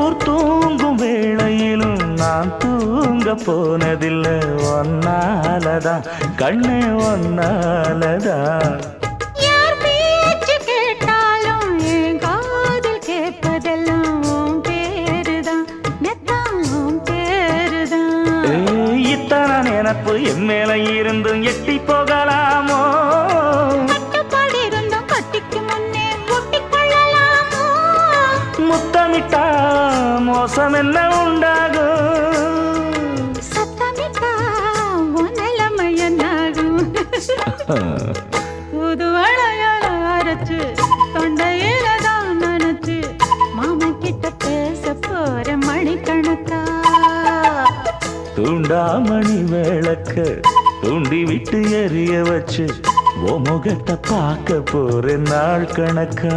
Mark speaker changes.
Speaker 1: ஊர் தூங்கும் வேளையிலும் நான் தூங்க போனதில்லை ஒன்னாலதான் கண்ணே ஒன்னாலதான்
Speaker 2: யார் பேச்சு கேட்டாலும் என் காதில் கேட்பதெல்லாம் உன் பேருதான் மெத்தம் உன் பேருதான்
Speaker 1: இத்தனை நினப்பு என் மேல இருந்தும் எட்டி போகலாமோ
Speaker 2: கட்டுப்பாடு இருந்தும் கட்டிக்கு முன்னே ஒட்டிக்கொள்ளலாமோ
Speaker 1: முத்தமிட்டா மோசம் என்ன உண்டாகும்
Speaker 2: சத்தமிட்டா உன் நிலைமை என்னாகும் புது வளையல அரைச்சு தொண்டையில தான் நினைச்சு மாமா கிட்ட பேச போற மணிக்கணக்கா
Speaker 1: தூண்டாமணி விளக்க தூண்டி விட்டு எரிய வச்சு ஓ முகத்தை பார்க்க போற நாள் கணக்கா